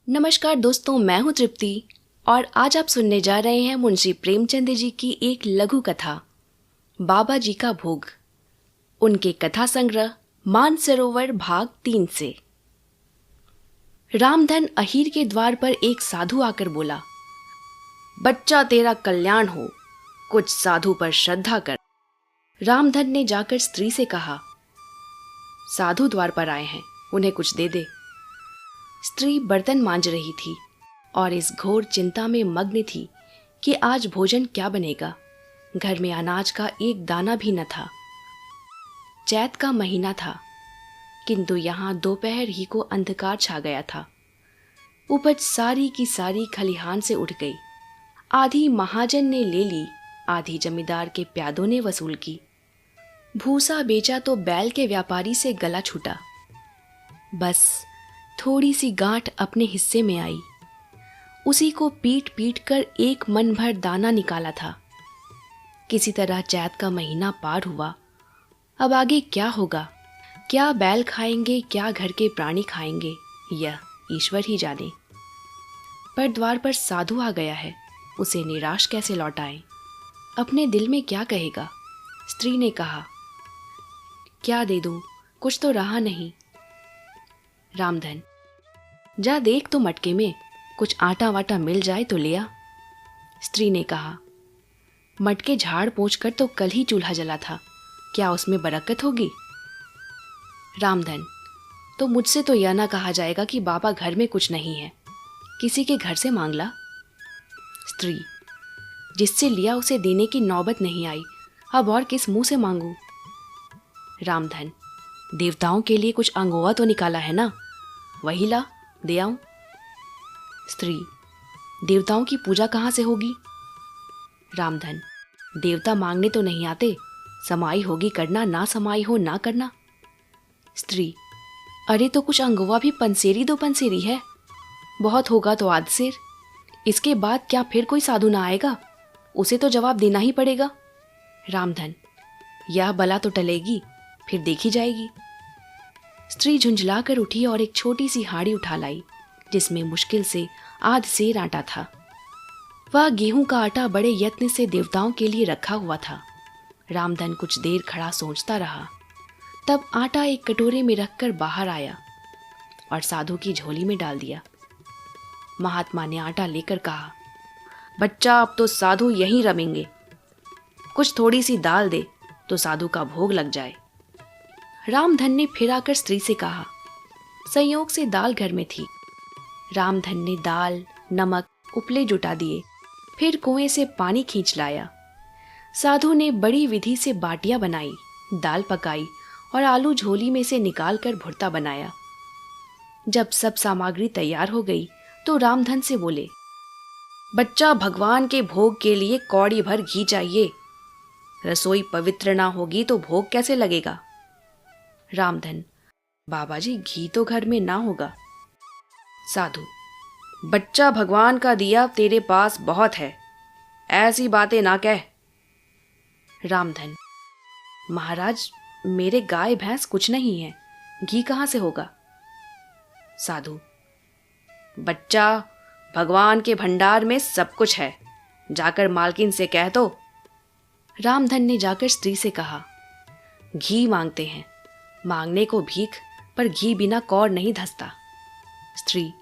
नमस्कार दोस्तों, मैं हूं तृप्ति और आज आप सुनने जा रहे हैं मुंशी प्रेमचंद जी की एक लघु कथा बाबा जी का भोग। उनके कथा संग्रह मानसरोवर भाग 3 से। रामधन अहीर के द्वार पर एक साधु आकर बोला, बच्चा तेरा कल्याण हो, कुछ साधु पर श्रद्धा कर। रामधन ने जाकर स्त्री से कहा, साधु द्वार पर आए हैं, उन्हें कुछ दे दे। स्त्री बर्तन मांज रही थी और इस घोर चिंता में मग्न थी कि आज भोजन क्या बनेगा। घर में अनाज का एक दाना भी न था। चैत का महीना था, किंतु यहाँ दोपहर ही को अंधकार छा गया था। उपज सारी की सारी खलिहान से उठ गई। आधी महाजन ने ले ली, आधी जमींदार के प्यादों ने वसूल की। भूसा बेचा तो बैल के व्यापारी से गला छूटा। बस थोड़ी सी गांठ अपने हिस्से में आई। उसी को पीट पीट कर एक मन भर दाना निकाला था। किसी तरह चैत का महीना पार हुआ। अब आगे क्या होगा? क्या बैल खाएंगे, क्या घर के प्राणी खाएंगे, यह ईश्वर ही जाने। पर द्वार पर साधु आ गया है, उसे निराश कैसे लौटाएं? अपने दिल में क्या कहेगा? स्त्री ने कहा, क्या दे दूं, कुछ तो रहा नहीं। रामधन, जा देख तो मटके में कुछ आटा वाटा मिल जाए तो ले आ। स्त्री ने कहा, मटके झाड़ पोंछ कर तो कल ही चूल्हा जला था, क्या उसमें बरकत होगी? रामधन, तो मुझसे तो यह ना कहा जाएगा कि बाबा घर में कुछ नहीं है, किसी के घर से मांग ला। स्त्री, जिससे लिया उसे देने की नौबत नहीं आई, अब और किस मुंह से मांगू? रामधन, देवताओं के लिए कुछ अंगोवा तो निकाला है ना, वही ला, दे आऊं। स्त्री, देवताओं की पूजा कहां से होगी? रामधन, देवता मांगने तो नहीं आते, समाई होगी करना, ना समाई हो ना करना। स्त्री, अरे तो कुछ अंगोवा भी पंसेरी दो पंसेरी है, बहुत होगा तो आध सेर। इसके बाद क्या फिर कोई साधु ना आएगा? उसे तो जवाब देना ही पड़ेगा। रामधन, यह बला तो टलेगी, फिर देखी जाएगी। स्त्री झुंझला कर उठी और एक छोटी सी हाड़ी उठा लाई, जिसमें मुश्किल से आध सेर आटा था। वह गेहूं का आटा बड़े यत्न से देवताओं के लिए रखा हुआ था। रामधन कुछ देर खड़ा सोचता रहा, तब आटा एक कटोरे में रखकर बाहर आया और साधु की झोली में डाल दिया। महात्मा ने आटा लेकर कहा, बच्चा अब तो साधु यहीं रमेंगे, कुछ थोड़ी सी दाल दे तो साधु का भोग लग जाए। रामधन ने फिर आकर स्त्री से कहा, संयोग से दाल घर में थी। रामधन ने दाल, नमक, उपले जुटा दिए, फिर कुएं से पानी खींच लाया। साधु ने बड़ी विधि से बाटियां बनाई, दाल पकाई और आलू झोली में से निकाल कर भुर्ता बनाया। जब सब सामग्री तैयार हो गई तो रामधन से बोले, बच्चा भगवान के भोग के लिए कौड़ी भर घी चाहिए, रसोई पवित्र ना होगी तो भोग कैसे लगेगा? रामधन, बाबा जी घी तो घर में ना होगा। साधु, बच्चा भगवान का दिया तेरे पास बहुत है, ऐसी बातें ना कह। रामधन, महाराज मेरे गाय भैंस कुछ नहीं है, घी कहां से होगा? साधु, बच्चा भगवान के भंडार में सब कुछ है, जाकर मालकिन से कह दो। रामधन ने जाकर स्त्री से कहा, घी मांगते हैं, मांगने को भीख, पर घी बिना कौर नहीं धसता। स्त्री,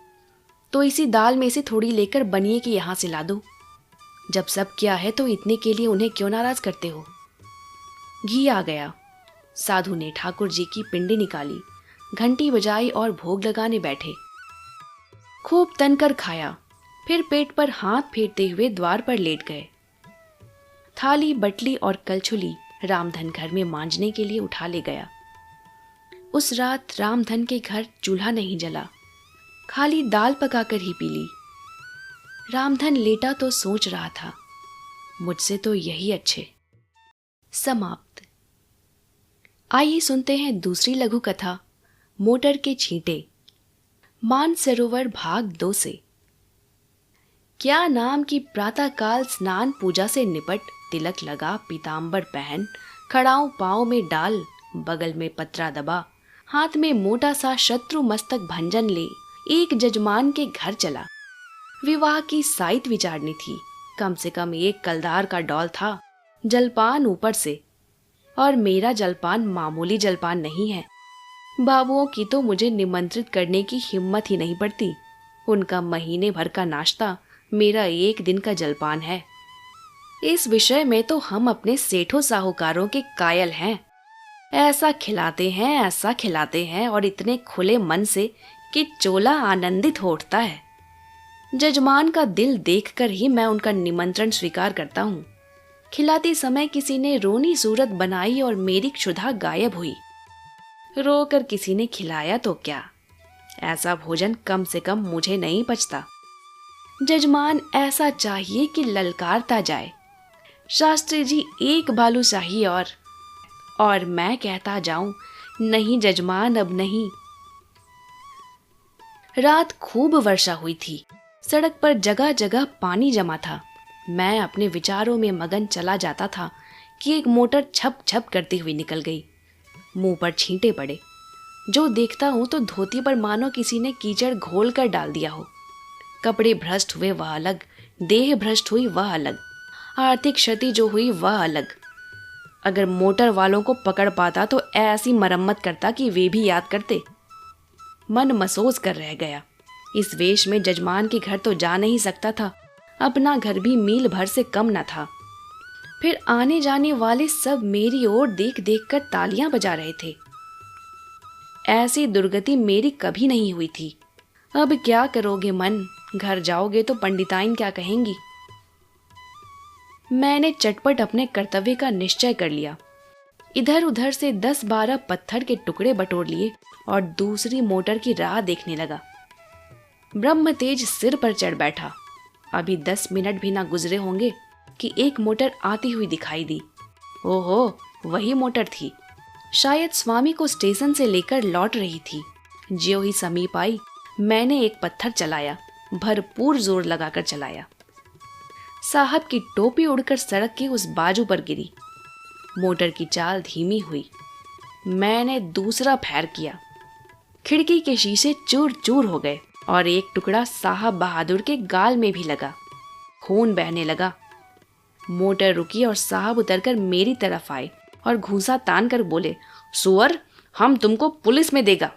तो इसी दाल में से थोड़ी लेकर बनिए कि यहां से ला दो। जब सब क्या है तो इतने के लिए उन्हें क्यों नाराज करते हो? घी आ गया। साधु ने ठाकुर जी की पिंडी निकाली, घंटी बजाई और भोग लगाने बैठे। खूब तनकर खाया, फिर पेट पर हाथ फेरते हुए द्वार पर लेट गए। थाली, बटली और कलछुली रामधन घर में मांजने के लिए उठा ले गया। उस रात रामधन के घर चूल्हा नहीं जला, खाली दाल पकाकर ही पी ली। रामधन लेटा तो सोच रहा था, मुझसे तो यही अच्छे। समाप्त। आइए सुनते हैं दूसरी लघु कथा, मोटर के छींटे, मानसरोवर भाग 2 से। क्या नाम की प्रातःकाल स्नान पूजा से निपट, तिलक लगा, पीतांबर पहन, खड़ाऊं पांव में डाल, बगल में पत्रा दबा, हाथ में मोटा सा शत्रु मस्तक भंजन ले, एक जजमान के घर चला। विवाह की साइत विचारनी थी। कम से कम एक कलदार का डौल था, जलपान ऊपर से। और मेरा जलपान मामूली जलपान नहीं है। बाबुओं की तो मुझे निमंत्रित करने की हिम्मत ही नहीं पड़ती। उनका महीने भर का नाश्ता मेरा एक दिन का जलपान है। इस विषय में तो हम अपने सेठों साहूकारों के कायल हैं। ऐसा खिलाते हैं और इतने खुले मन से कि चोला आनंदित हो उठता है। जजमान का दिल देखकर ही मैं उनका निमंत्रण स्वीकार करता हूँ। खिलाते समय किसी ने रोनी सूरत बनाई और मेरी क्षुधा गायब हुई। रोकर किसी ने खिलाया तो क्या, ऐसा भोजन कम से कम मुझे नहीं पचता। जजमान ऐसा चाहिए कि ललकारता जाए, शास्त्री जी एक बालू चाहिए और मैं कहता जाऊं, नहीं जजमान अब नहीं। रात खूब वर्षा हुई थी। सड़क पर जगह जगह पानी जमा था। मैं अपने विचारों में मगन चला जाता था कि एक मोटर छप छप करती हुई निकल गई। मुंह पर छींटे पड़े। जो देखता हूं तो धोती पर मानो किसी ने कीचड़ घोल कर डाल दिया हो। कपड़े भ्रष्ट हुए वह अलग, देह भ्रष्ट हुई वह अलग, आर्थिक क्षति जो हुई वह अलग। अगर मोटर वालों को पकड़ पाता तो ऐसी मरम्मत करता कि वे भी याद करते। मन मसोस कर रह गया। इस वेश में जजमान के घर तो जा नहीं सकता था। अपना घर भी मील भर से कम न था। फिर आने जाने वाले सब मेरी ओर देख देख कर तालियां बजा रहे थे। ऐसी दुर्गति मेरी कभी नहीं हुई थी। अब क्या करोगे मन, घर जाओगे तो पंडिताइन क्या कहेंगी। मैंने चटपट अपने कर्तव्य का निश्चय कर लिया। इधर उधर से 10-12 पत्थर के टुकड़े बटोर लिए और दूसरी मोटर की राह देखने लगा। ब्रह्म तेज सिर पर चढ़ बैठा। अभी 10 मिनट भी ना गुजरे होंगे कि एक मोटर आती हुई दिखाई दी। ओहो, वही मोटर थी। शायद स्वामी को स्टेशन से लेकर लौट रही थी। ज्यों ही समीप आई, मैंने एक पत्थर चलाया, भरपूर जोर लगाकर चलाया। साहब की टोपी उड़कर सड़क के उस बाजू पर गिरी। मोटर की चाल धीमी हुई। मैंने दूसरा फैर किया। खिड़की के शीशे चूर चूर हो गए और एक टुकड़ा साहब बहादुर के गाल में भी लगा। खून बहने लगा। मोटर रुकी और साहब उतरकर मेरी तरफ आए और घूंसा तान कर बोले, सुअर, हम तुमको पुलिस में देगा।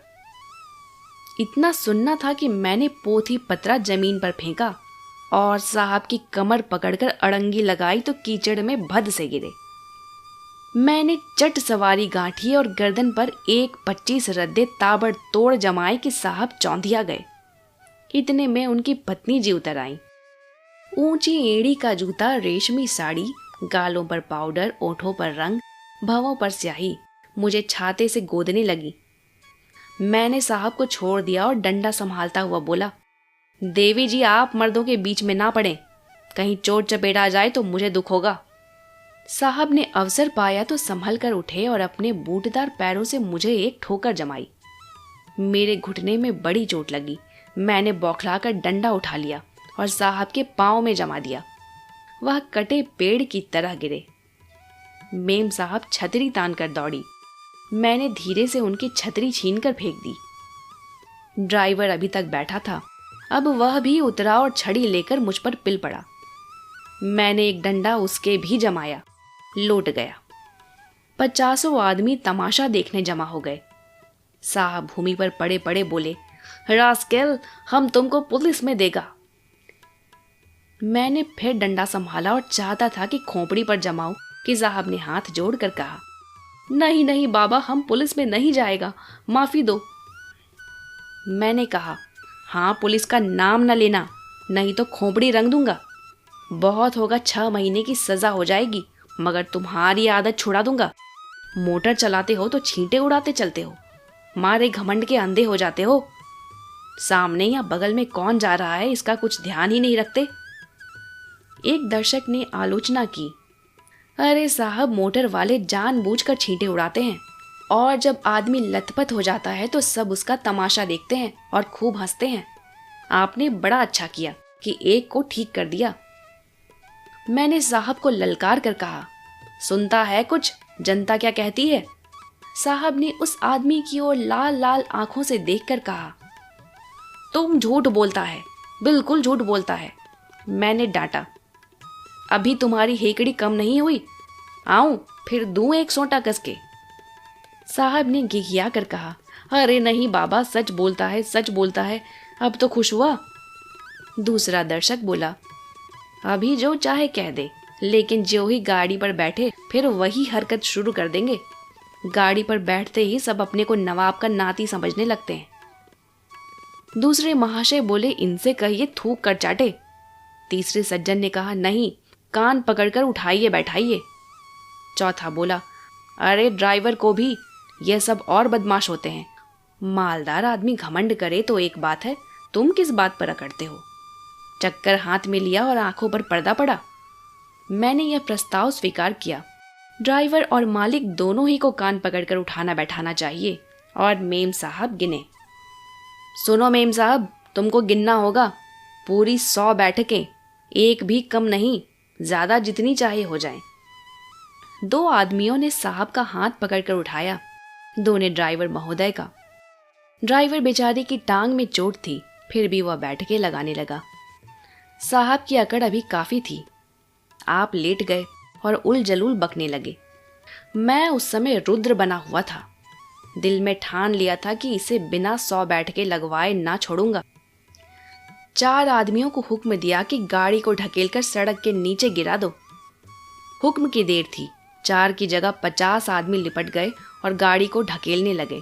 इतना सुनना था कि मैंने पोथी पत्रा जमीन पर फेंका और साहब की कमर पकड़कर अड़ंगी लगाई तो कीचड़ में भद से गिरे। मैंने चट सवारी गांठी और गर्दन पर 1-25 रद्दे ताबड़तोड़ जमाए कि साहब चौंधिया गए। इतने में उनकी पत्नी जी उतर आई। ऊंची एड़ी का जूता, रेशमी साड़ी, गालों पर पाउडर, ओठों पर रंग, भवों पर स्याही, मुझे छाते से गोदने लगी। मैंने साहब को छोड़ दिया और डंडा संभालता हुआ बोला, देवी जी आप मर्दों के बीच में ना पड़े, कहीं चोट चपेट आ जाए तो मुझे दुख होगा। साहब ने अवसर पाया तो संभल कर उठे और अपने बूटदार पैरों से मुझे एक ठोकर जमाई। मेरे घुटने में बड़ी चोट लगी। मैंने बौखलाकर डंडा उठा लिया और साहब के पांव में जमा दिया। वह कटे पेड़ की तरह गिरे। मेम साहब छतरी तान कर दौड़ी। मैंने धीरे से उनकी छतरी छीनकर फेंक दी। ड्राइवर अभी तक बैठा था, अब वह भी उतरा और छड़ी लेकर मुझ पर पिल पड़ा। मैंने एक डंडा उसके भी जमाया, लौट गया। 50 आदमी तमाशा देखने जमा हो गए। साहब भूमि पर पड़े पड़े बोले, रास्केल, हम तुमको पुलिस में देगा। मैंने फिर डंडा संभाला और चाहता था कि खोपड़ी पर जमाऊं कि साहब ने हाथ जोड़कर कहा, नहीं नहीं बाबा, हम पुलिस में नहीं जाएगा, माफी दो। मैंने कहा, हाँ पुलिस का नाम न लेना, नहीं तो खोपड़ी रंग दूंगा। बहुत होगा 6 महीने की सजा हो जाएगी, मगर तुम्हारी आदत छुड़ा दूंगा। मोटर चलाते हो तो छींटे उड़ाते चलते हो, मारे घमंड के अंधे हो जाते हो। सामने या बगल में कौन जा रहा है इसका कुछ ध्यान ही नहीं रखते। एक दर्शक ने आलोचना की, अरे साहब, मोटर वाले जानबूझकर छींटे उड़ाते हैं और जब आदमी लथपथ हो जाता है तो सब उसका तमाशा देखते हैं और खूब हंसते हैं। आपने बड़ा अच्छा किया कि एक को ठीक कर दिया। मैंने साहब को ललकार कर कहा, सुनता है कुछ, जनता क्या कहती है। साहब ने उस आदमी की ओर लाल लाल आंखों से देखकर कहा, तुम झूठ बोलता है, बिल्कुल झूठ बोलता है, मैंने डांटा। अभी तुम्हारी हेकड़ी कम नहीं हुई, आऊं फिर दूं एक सोंटा कस के। साहब ने गिगिया कर कहा, अरे नहीं बाबा, सच बोलता है, सच बोलता है, अब तो खुश हुआ। दूसरा दर्शक बोला, अभी जो चाहे कह दे, लेकिन जो ही गाड़ी पर बैठे फिर वही हरकत शुरू कर देंगे। गाड़ी पर बैठते ही सब अपने को नवाब का नाती समझने लगते हैं। दूसरे महाशय बोले, इनसे कहिए थूक कर चाटे। तीसरे सज्जन ने कहा, नहीं, कान पकड़कर उठाइए बैठाइए। चौथा बोला, अरे ड्राइवर को भी, यह सब और बदमाश होते हैं। मालदार आदमी घमंड करे तो एक बात है, तुम किस बात पर अकड़ते हो। चक्कर हाथ में लिया और आंखों पर पर्दा पड़ा। मैंने यह प्रस्ताव स्वीकार किया। ड्राइवर और मालिक दोनों ही को कान पकड़कर उठाना बैठाना चाहिए। और मेम साहब गिने। सुनो मेम साहब, तुमको गिनना होगा, पूरी 100 बैठकें, एक भी कम नहीं, ज्यादा जितनी चाहिए हो जाए। 2 आदमियों ने साहब का हाथ पकड़कर उठाया, 2 ने ड्राइवर महोदय का। ड्राइवर बेचारे की टांग में चोट थी, फिर भी वह बैठकें लगाने लगा। साहब की अकड़ अभी काफी थी। आप लेट गए और उल जलूल बकने लगे। मैं उस समय रुद्र बना हुआ था। दिल में ठान लिया था कि इसे बिना 100 बैठकें लगवाए ना छोड़ूंगा। 4 आदमियों को हुक्म दिया कि गाड़ी को ढकेलकर सड़क के नीचे गिरा दो। हुक्म की देर थी, 4 की जगह 50 आदमी लिपट गए और गाड़ी को ढकेलने लगे।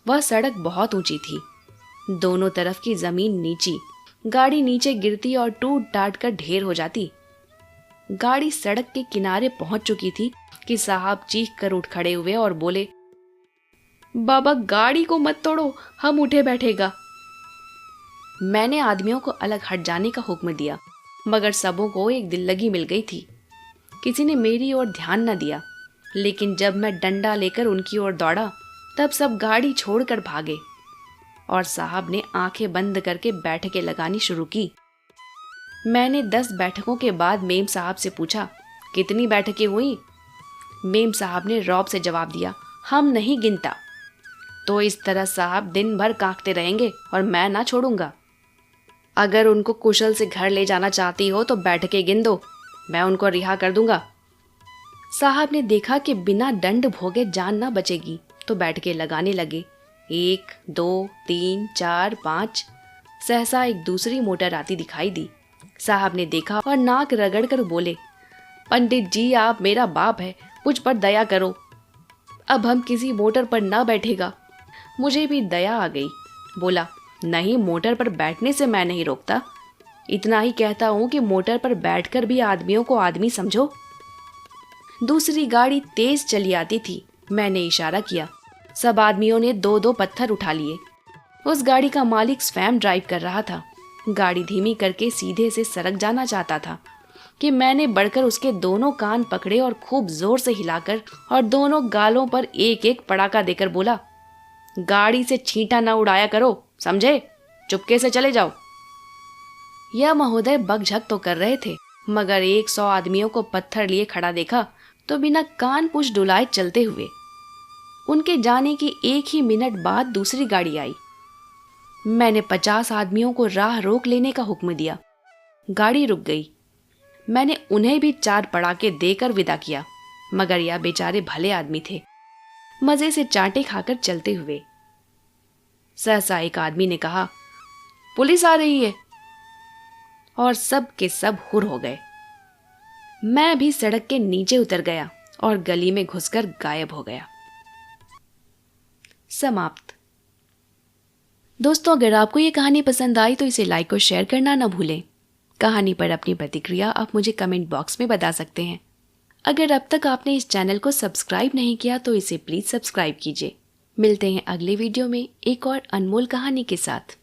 वह सड़क बहुत ऊंची थी, दोनों तरफ की जमीन नीची। गाड़ी नीचे गिरती और टूट टाट कर ढेर हो जाती। गाड़ी सड़क के किनारे पहुंच चुकी थी कि साहब चीख कर उठ खड़े हुए और बोले, बाबा गाड़ी को मत तोड़ो, हम उठे बैठेगा। मैंने आदमियों को अलग हट जाने का हुक्म दिया, मगर सबों को एक दिल लगी मिल गई थी। किसी ने मेरी ओर ध्यान न दिया, लेकिन जब मैं डंडा लेकर उनकी ओर दौड़ा तब सब गाड़ी छोड़कर भागे और साहब ने आंखें बंद करके बैठकें लगानी शुरू की। मैंने 10 बैठकों के बाद मेम साहब से पूछा, कितनी बैठकें हुई? मेम साहब ने रौब से जवाब दिया, हम नहीं गिनता। तो इस तरह साहब दिन भर कांपते रहेंगे और मैं ना छोड़ूंगा। अगर उनको कुशल से घर ले जाना चाहती हो तो बैठकें गिन दो, मैं उनको रिहा कर दूंगा। साहब ने देखा कि बिना दंड भोगे जान ना बचेगी तो बैठकें लगाने लगे। 1, 2, 3, 4, 5। सहसा एक दूसरी मोटर आती दिखाई दी। साहब ने देखा और नाक रगड़ कर बोले, पंडित जी आप मेरा बाप है, मुझ पर दया करो। अब हम किसी मोटर पर ना बैठेगा। मुझे भी दया आ गई। बोला, नहीं, मोटर पर बैठने से मैं नहीं रोकता, इतना ही कहता हूं कि मोटर पर बैठकर भी आदमियों को आदमी समझो। दूसरी गाड़ी तेज चली आती थी। मैंने इशारा किया। सब आदमियों ने 2-2 पत्थर उठा लिए। उस गाड़ी का मालिक स्वयं ड्राइव कर रहा था। गाड़ी धीमी करके सीधे से सड़क जाना चाहता था कि मैंने बढ़कर उसके दोनों कान पकड़े और खूब जोर से हिलाकर और दोनों गालों पर एक एक पड़ाका देकर बोला, गाड़ी से छींटा न उड़ाया करो, समझे? चुपके से चले जाओ। यह महोदय बकझक तो कर रहे थे, मगर 100 आदमियों को पत्थर लिए खड़ा देखा तो बिना कान पूछ डुलाए चलते हुए। उनके जाने की 1 ही मिनट बाद दूसरी गाड़ी आई। मैंने 50 आदमियों को राह रोक लेने का हुक्म दिया। गाड़ी रुक गई। मैंने उन्हें भी 4 पड़ाके देकर विदा किया, मगर यह बेचारे भले आदमी थे, मजे से चांटे खाकर चलते हुए। सहसा एक आदमी ने कहा, पुलिस आ रही है, और सब के सब हुर हो गए। मैं भी सड़क के नीचे उतर गया और गली में घुसकर गायब हो गया। समाप्त। दोस्तों, अगर आपको ये कहानी पसंद आई तो इसे लाइक और शेयर करना ना भूलें। कहानी पर अपनी प्रतिक्रिया आप मुझे कमेंट बॉक्स में बता सकते हैं। अगर अब तक आपने इस चैनल को सब्सक्राइब नहीं किया तो इसे प्लीज सब्सक्राइब कीजिए। मिलते हैं अगले वीडियो में एक और अनमोल कहानी के साथ।